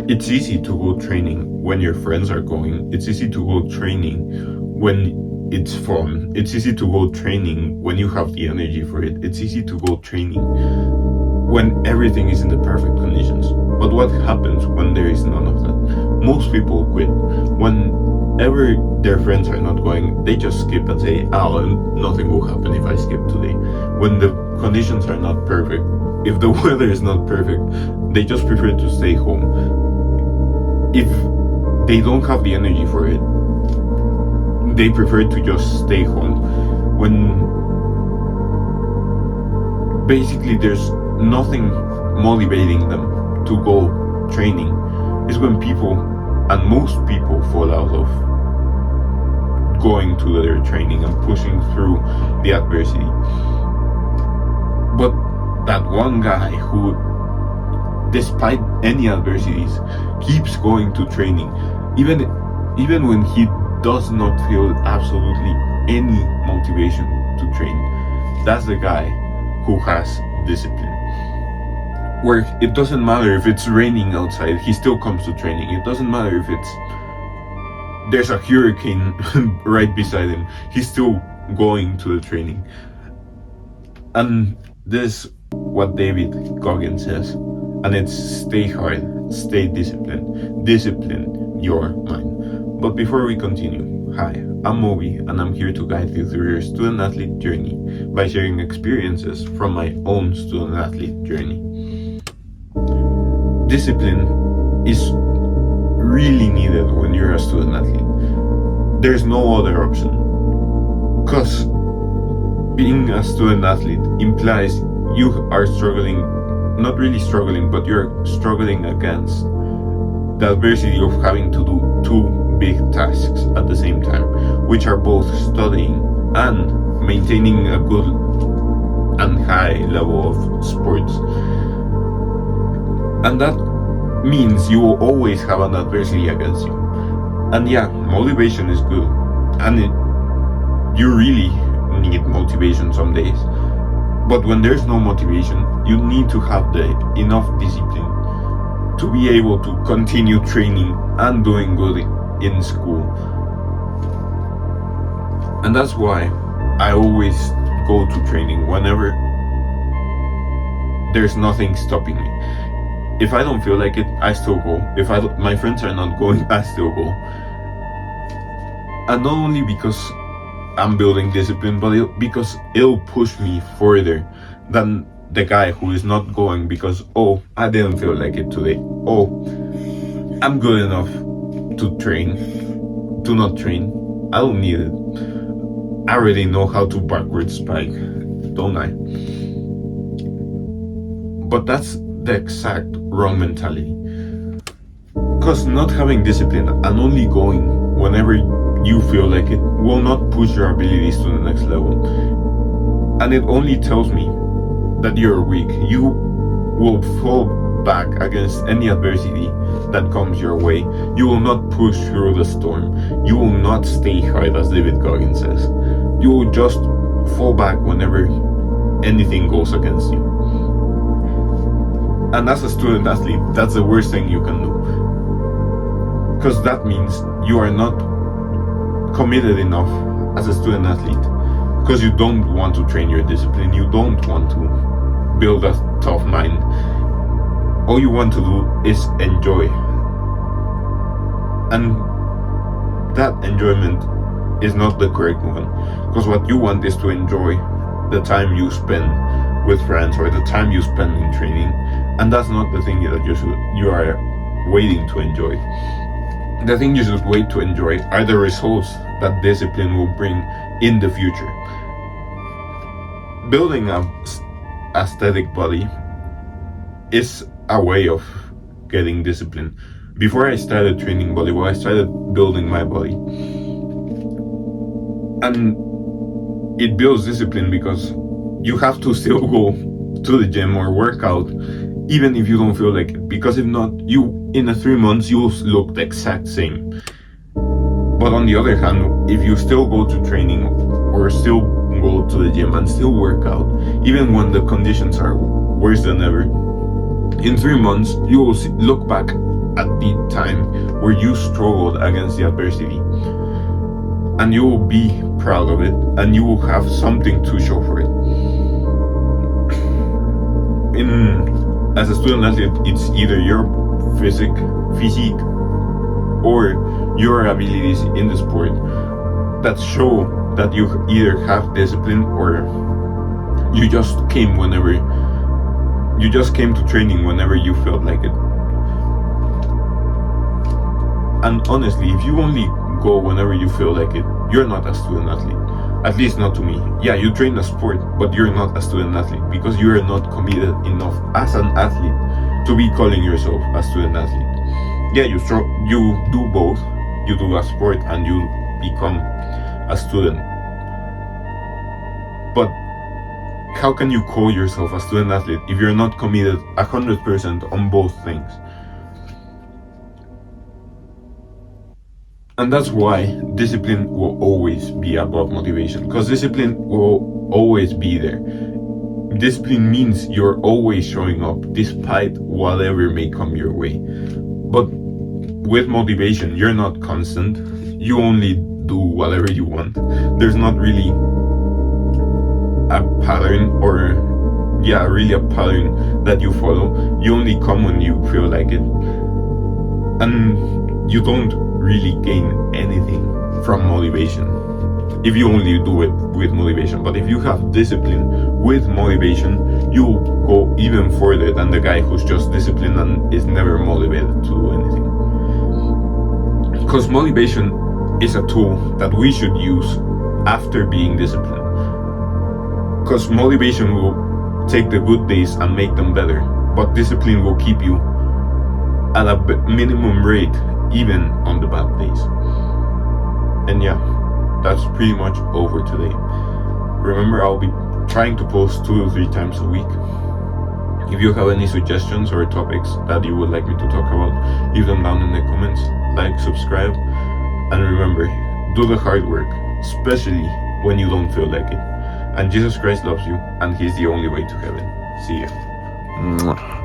It's easy to go training when your friends are going. It's easy to go training when it's fun. It's easy to go training when you have the energy for it. It's easy to go training when everything is in the perfect conditions. But what happens when there is none of that? Most people quit. Whenever their friends are not going, they just skip and say, oh, nothing will happen if I skip today. When the conditions are not perfect, if the weather is not perfect, they just prefer to stay home. If they don't have the energy for it, they prefer to just stay home. When basically there's nothing motivating them to go training, is when people, and most people, fall out of going to their training and pushing through the adversity. But that one guy who, despite any adversities, keeps going to training, even when he does not feel absolutely any motivation to train, that's the guy who has discipline. Where it doesn't matter if it's raining outside, he still comes to training. It doesn't matter if there's a hurricane right beside him, he's still going to the training. And this what David Goggins says, and it's stay hard, stay disciplined, discipline your mind. But before we continue, hi, I'm Moby, and I'm here to guide you through your student-athlete journey by sharing experiences from my own student-athlete journey. Discipline is really needed when you're a student-athlete. There's no other option. Because being a student-athlete implies you are struggling, not really struggling, but you're struggling against the adversity of having to do two big tasks at the same time, which are both studying and maintaining a good and high level of sports. And that means you will always have an adversity against you. And yeah, motivation is good, and you really need motivation some days. But when there's no motivation, you need to have the enough discipline to be able to continue training and doing good in school. And that's why I always go to training whenever there's nothing stopping me. If I don't feel like it, I still go. If my friends are not going, I still go. And not only because I'm building discipline, but because it'll push me further than the guy who is not going because, oh, I didn't feel like it today. Oh, I'm good enough to train, to not train. I don't need it. I already know how to backwards spike, don't I? But that's the exact wrong mentality. Because not having discipline and only going whenever you feel like it will not push your abilities to the next level. And it only tells me that you're weak. You will fall back against any adversity that comes your way. You will not push through the storm. You will not stay hard, as David Goggins says. You will just fall back whenever anything goes against you. And as a student athlete, that's the worst thing you can do. Because that means you are not committed enough as a student athlete. Because you don't want to train your discipline. You don't want to build a tough mind. All you want to do is enjoy. And that enjoyment is not the correct one. Because what you want is to enjoy the time you spend with friends or the time you spend in training. And that's not the thing that you are waiting to enjoy. The thing you should wait to enjoy are the results that discipline will bring in the future. Building a aesthetic body is a way of getting discipline. Before I started training volleyball, I started building my body. And it builds discipline because you have to still go to the gym or work out even if you don't feel like it, because if not, you in 3 months you will look the exact same. But on the other hand, if you still go to training or still go to the gym and still work out, even when the conditions are worse than ever, in 3 months you will look back at the time where you struggled against the adversity. And you will be proud of it, and you will have something to show for it. As a student athlete, it's either your physique or your abilities in the sport that show that you either have discipline or you just came to training whenever you felt like it. And honestly, if you only go whenever you feel like it, you're not a student athlete. At least not to me. Yeah, you train a sport, but you're not a student athlete because you are not committed enough as an athlete to be calling yourself a student athlete. Yeah, you do both. You do a sport and you become a student. But how can you call yourself a student athlete if you're not committed 100% on both things? And that's why discipline will always be above motivation, because discipline will always be there. Discipline means you're always showing up despite whatever may come your way. But with motivation, you're not constant. You only do whatever you want. There's not really a pattern a pattern that you follow. You only come when you feel like it. And you don't really gain anything from motivation if you only do it with motivation. But if you have discipline with motivation, you'll go even further than the guy who's just disciplined and is never motivated to do anything. Because motivation is a tool that we should use after being disciplined. Because motivation will take the good days and make them better, but discipline will keep you at a minimum rate even on the bad days. And yeah, that's pretty much over today. Remember, I'll be trying to post 2 to 3 times a week. If you have any suggestions or topics that you would like me to talk about, leave them down in the comments. Like, subscribe, and remember, do the hard work, especially when you don't feel like it. And Jesus Christ loves you, and He's the only way to heaven. See ya. Mwah.